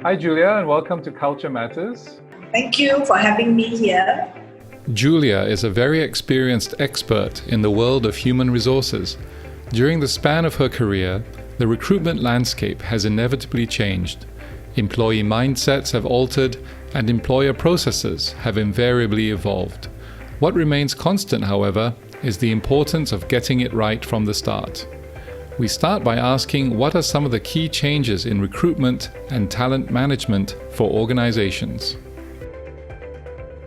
Hi, Julia, and welcome to Culture Matters. Thank you for having me here. Julia is a very experienced expert in the world of human resources. During the span of her career, the recruitment landscape has inevitably changed. Employee mindsets have altered, and employer processes have invariably evolved. What remains constant, however, is the importance of getting it right from the start. We start by asking what are some of the key changes in recruitment and talent management for organizations.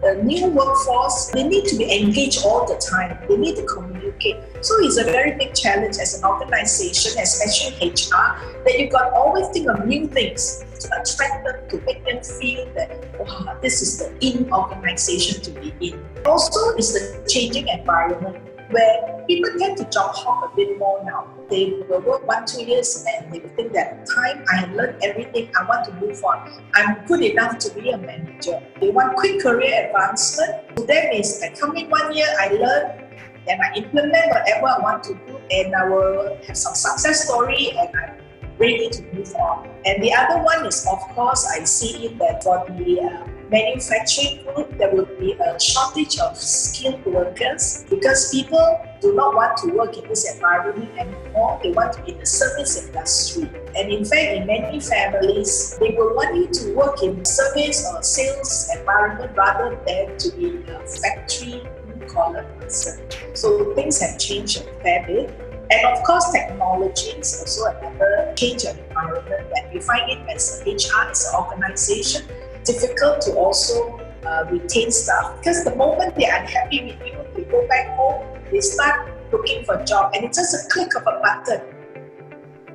The new workforce, they need to be engaged all the time. They need to communicate. So it's a very big challenge as an organization, especially HR, that you've got to always think of new things to attract them, to make them feel that, wow, this is the in organization to be in. Also, it's the changing environment where people tend to job hop a bit more now. They will work 1-2 years and they will think that time I have learned everything, I want to move on. I'm good enough to be a manager. They want quick career advancement. To them is I come in 1 year, I learn, and I implement whatever I want to do, and I will have some success story and I'm ready to move on. And the other one is, of course, I see it that for the manufacturing group, there will be a shortage of skilled workers because people do not want to work in this environment anymore. They want to be in the service industry. And in fact, in many families, they will want you to work in service or sales environment rather than to be a factory blue-collar person. So things have changed a fair bit. And of course, technology is also another change of environment that we find it as HR, as an organization, difficult to also retain staff, because the moment they're unhappy with you, they go back home, they start looking for a job, and it's just a click of a button.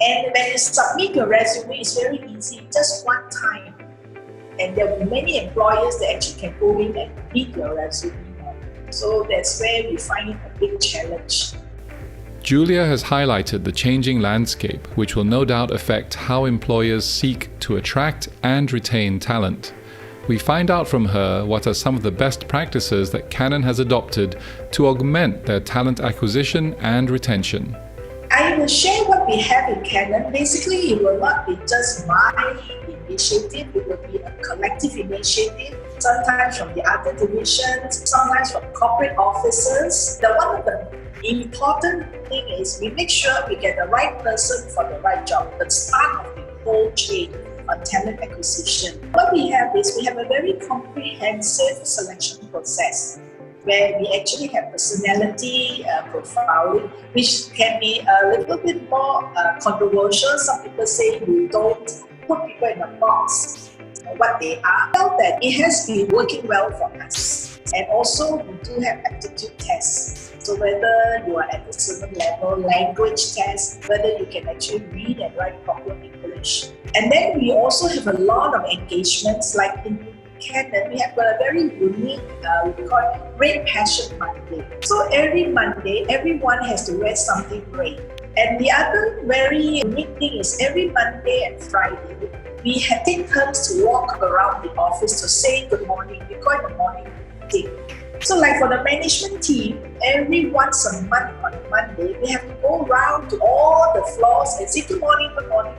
And when you submit your resume, it's very easy, just one time. And there will be many employers that actually can go in and read your resume. So that's where we find it a big challenge. Julia has highlighted the changing landscape, which will no doubt affect how employers seek to attract and retain talent. We find out from her what are some of the best practices that Canon has adopted to augment their talent acquisition and retention. I will share what we have in Canon. Basically, it will not be just my initiative, it will be a collective initiative, sometimes from the other divisions, sometimes from corporate offices. One of the important thing is we make sure we get the right person for the right job, the start of the whole chain on talent acquisition. What we have is we have a very comprehensive selection process where we actually have personality profiling, which can be a little bit more controversial. Some people say you don't put people in a box what they are. I felt that it has been working well for us. And also we do have aptitude tests. So whether you are at a certain level, language tests, whether you can actually read and write proper English. And then we also have a lot of engagements, like in Canon, we have got a very unique, we call it Red Passion Monday. So every Monday, everyone has to wear something red. And the other very unique thing is every Monday and Friday, we take turns to walk around the office to say good morning. We call it the morning thing. So like for the management team, every once a month on Monday, we have to go around to all the floors and say good morning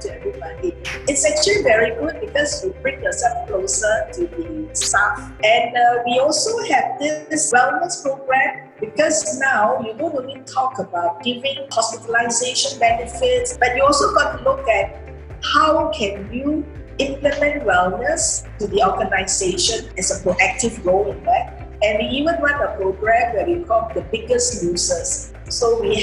to everybody. It's actually very good because you bring yourself closer to the staff. And we also have this wellness program, because now you don't only talk about giving hospitalization benefits, but you also got to look at how can you implement wellness to the organization as a proactive role in that. And we even run a program where we call the biggest losers. So you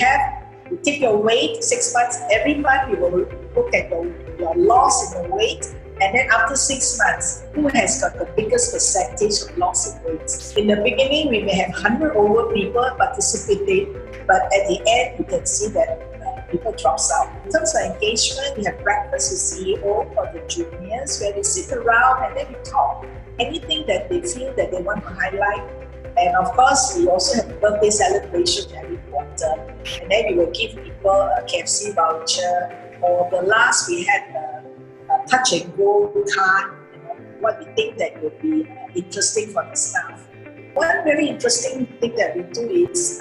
take your weight 6 months, every month you will look at your loss in the weight, and then after 6 months, who has got the biggest percentage of loss in weight? In the beginning, we may have 100 over people participating, but at the end, you can see that people drops out. In terms of engagement, we have breakfast with CEO for the juniors, where we sit around and then we talk. Anything that they feel that they want to highlight. And of course, we also have birthday celebration every quarter. And then we will give people a KFC voucher. Or the last, we had a touch and go card, what we think that would be interesting for the staff. One very interesting thing that we do is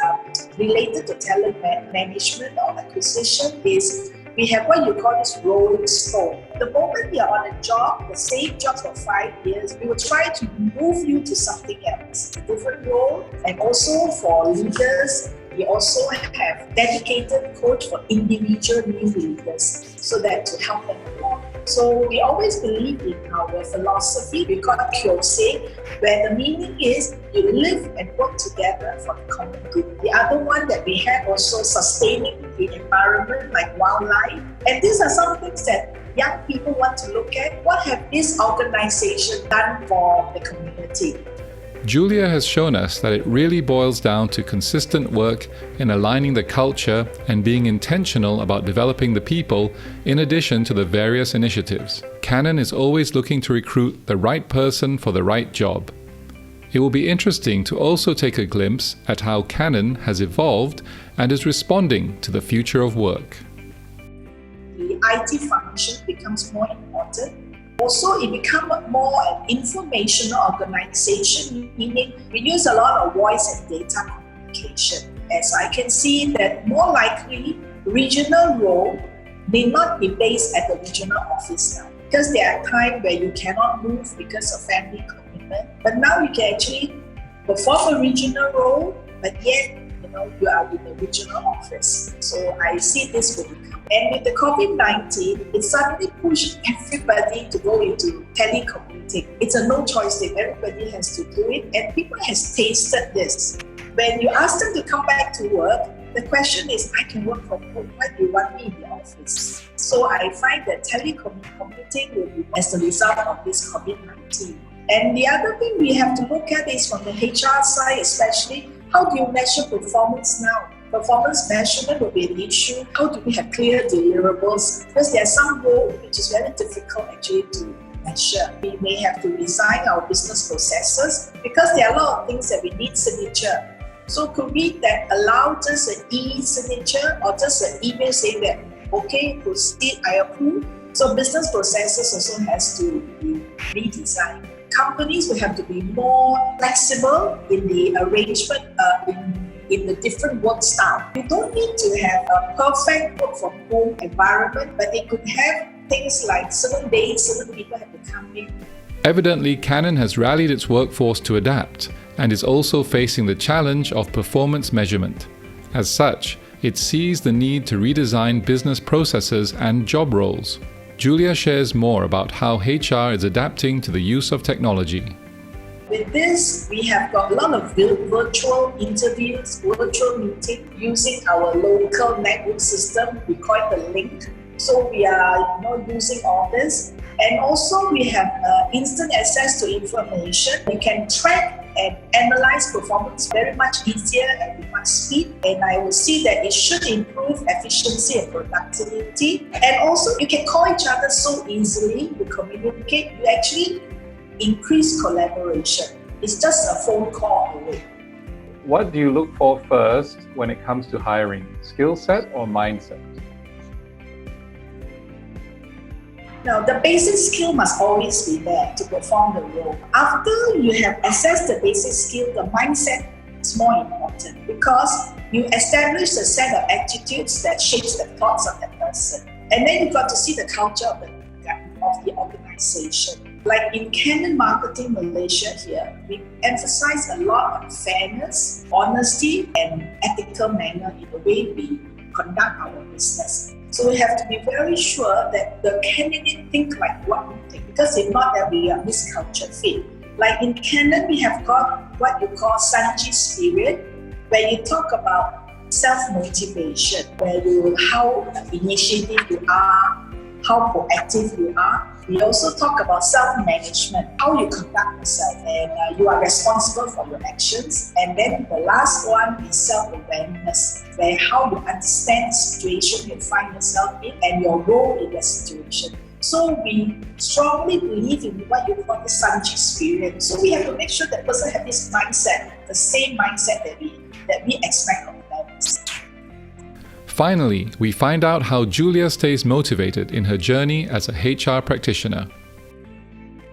related to talent management or acquisition is we have what you call this rolling stone. The moment you're on a job, the same job for 5 years, we will try to move you to something else, a different role. And also for leaders, we also have dedicated coach for individual new leaders so that to help them along. So we always believe in our philosophy, we call it Kyosei, where the meaning is you live and work together for the common good. The other one that we have also sustaining the environment like wildlife. And these are some things that young people want to look at. What have this organization done for the community? Julia has shown us that it really boils down to consistent work in aligning the culture and being intentional about developing the people in addition to the various initiatives. Canon is always looking to recruit the right person for the right job. It will be interesting to also take a glimpse at how Canon has evolved and is responding to the future of work. The IT function becomes more important. Also, it becomes more an informational organization, meaning we use a lot of voice and data communication. As I can see that more likely, regional role may not be based at the regional office now, because there are times where you cannot move because of family commitment. But now you can actually perform a regional role, but yet you are in the regional office. So I see this will become. And with the COVID-19, it suddenly pushed everybody to go into telecommuting. It's a no choice thing. Everybody has to do it, and people has tasted this. When you ask them to come back to work, the question is, I can work from home. Why do you want me in the office? So I find that telecommuting will be as a result of this COVID-19. And the other thing we have to look at is from the HR side, especially, how do you measure performance now? Performance measurement will be an issue. How do we have clear deliverables? Because there are some roles which is very difficult actually to measure. We may have to design our business processes because there are a lot of things that we need signature. So could we then allow just an e-signature or just an email saying that, okay, proceed, I approve? So business processes also has to be redesigned. Companies will have to be more flexible in the arrangement in the different work style. You don't need to have a perfect work from home environment, but they could have things like certain days, certain people have to come in. Evidently, Canon has rallied its workforce to adapt and is also facing the challenge of performance measurement. As such, it sees the need to redesign business processes and job roles. Julia shares more about how HR is adapting to the use of technology. With this, we have got a lot of virtual interviews, virtual meetings using our local network system. We call it the link. So we are using all this. And also we have instant access to information. We can track and analyze performance very much easier and with much speed. And I will see that it should improve efficiency and productivity. And also you can call each other so easily, you communicate, you actually increase collaboration. It's just a phone call away. What do you look for first when it comes to hiring? Skill set or mindset? Now, the basic skill must always be there to perform the role. After you have assessed the basic skill, the mindset is more important because you establish a set of attitudes that shapes the thoughts of that person. And then you've got to see the culture of the organization. Like in Canon Marketing Malaysia here, we emphasize a lot on fairness, honesty, and ethical manner in the way we conduct our business. So we have to be very sure that the candidate think like what we think, because if not, there will be a misculture fit. Like in Canon, we have got what you call Sanji spirit, where you talk about self-motivation, how initiative you are, how proactive you are. We also talk about self-management, how you conduct yourself, and you are responsible for your actions. And then the last one is self-awareness, where how you understand the situation you find yourself in and your role in that situation. So we strongly believe in what you call the Sanji spirit. So we have to make sure that person has this mindset, the same mindset that we expect of others. Finally, we find out how Julia stays motivated in her journey as a HR practitioner.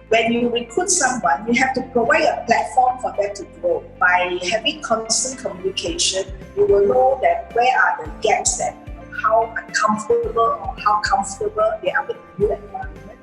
When you recruit someone, you have to provide a platform for them to grow. By having constant communication, you will know that where are the gaps that how uncomfortable or how comfortable they are with the new environment.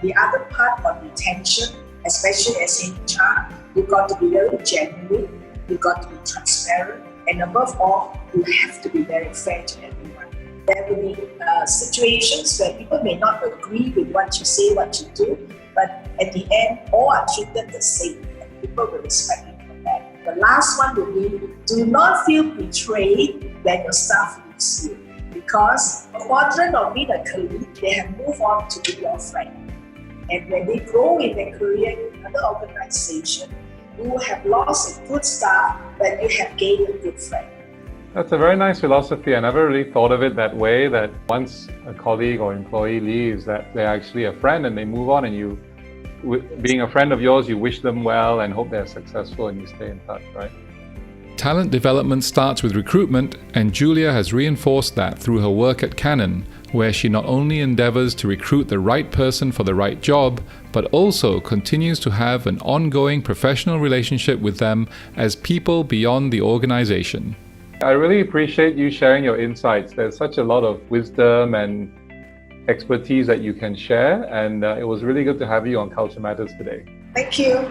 The other part on retention, especially as HR, you've got to be very genuine, you've got to be transparent, and above all, you have to be very fair to everyone. There will be situations where people may not agree with what you say, what you do, but at the end, all are treated the same, and people will respect you for that. The last one will be, do not feel betrayed when your staff leaves you, because a quadrant of being a colleague, they have moved on to be your friend. And when they grow in their career in another organization, you have lost a good staff, but you have gained a good friend. That's a very nice philosophy. I never really thought of it that way, that once a colleague or employee leaves, that they're actually a friend and they move on, and you, being a friend of yours, you wish them well and hope they're successful and you stay in touch, right? Talent development starts with recruitment, and Julia has reinforced that through her work at Canon, where she not only endeavours to recruit the right person for the right job, but also continues to have an ongoing professional relationship with them as people beyond the organisation. I really appreciate you sharing your insights. There's such a lot of wisdom and expertise that you can share, and it was really good to have you on Culture Matters today. Thank you.